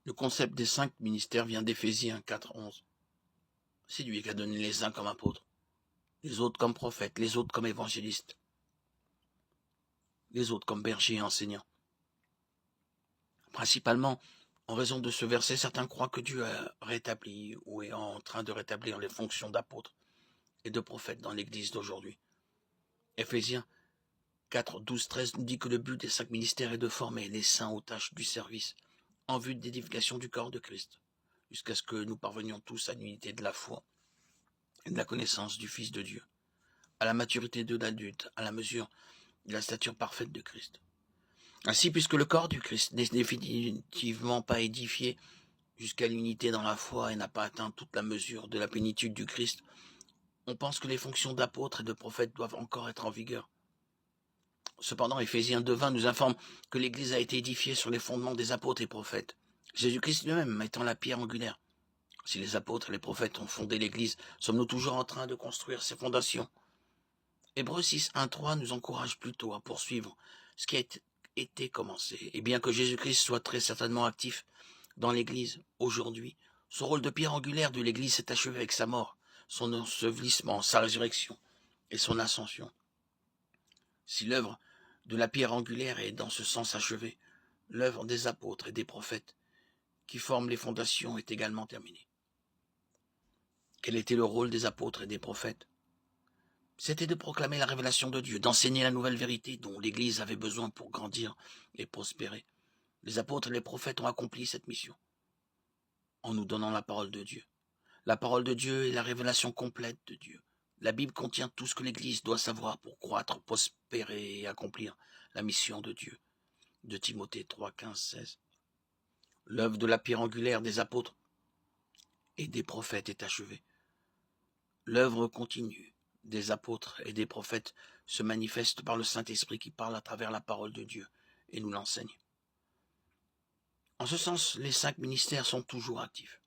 Le concept des 5 ministères vient d'Éphésiens 4:11. C'est lui qui a donné les uns comme apôtres, les autres comme prophètes, les autres comme évangélistes, les autres comme bergers et enseignants. Principalement, en raison de ce verset, certains croient que Dieu a rétabli ou est en train de rétablir les fonctions d'apôtres et de prophètes dans l'Église d'aujourd'hui. Éphésiens 4, 12, 13 nous dit que le but des 5 ministères est de former les saints aux tâches du service en vue de l'édification du corps de Christ, jusqu'à ce que nous parvenions tous à l'unité de la foi et de la connaissance du Fils de Dieu, à la maturité de l'adulte, à la mesure de la stature parfaite de Christ. Ainsi, puisque le corps du Christ n'est définitivement pas édifié jusqu'à l'unité dans la foi et n'a pas atteint toute la mesure de la plénitude du Christ, on pense que les fonctions d'apôtres et de prophètes doivent encore être en vigueur. Cependant, Éphésiens 2:20 nous informe que l'Église a été édifiée sur les fondements des apôtres et prophètes, Jésus-Christ lui-même étant la pierre angulaire. Si les apôtres et les prophètes ont fondé l'Église, sommes-nous toujours en train de construire ses fondations? Hébreux 6:1-3 nous encourage plutôt à poursuivre ce qui a été commencé. Et bien que Jésus-Christ soit très certainement actif dans l'Église aujourd'hui, son rôle de pierre angulaire de l'Église s'est achevé avec sa mort, son ensevelissement, sa résurrection et son ascension. Si l'œuvre de la pierre angulaire est dans ce sens achevée, l'œuvre des apôtres et des prophètes qui forment les fondations est également terminée. Quel était le rôle des apôtres et des prophètes? C'était de proclamer la révélation de Dieu, d'enseigner la nouvelle vérité dont l'Église avait besoin pour grandir et prospérer. Les apôtres et les prophètes ont accompli cette mission en nous donnant la parole de Dieu. La parole de Dieu est la révélation complète de Dieu. La Bible contient tout ce que l'Église doit savoir pour croître, prospérer et accomplir la mission de Dieu. De Timothée 3, 15, 16. L'œuvre de la pierre angulaire des apôtres et des prophètes est achevée. L'œuvre continue des apôtres et des prophètes se manifeste par le Saint-Esprit qui parle à travers la parole de Dieu et nous l'enseigne. En ce sens, les 5 ministères sont toujours actifs.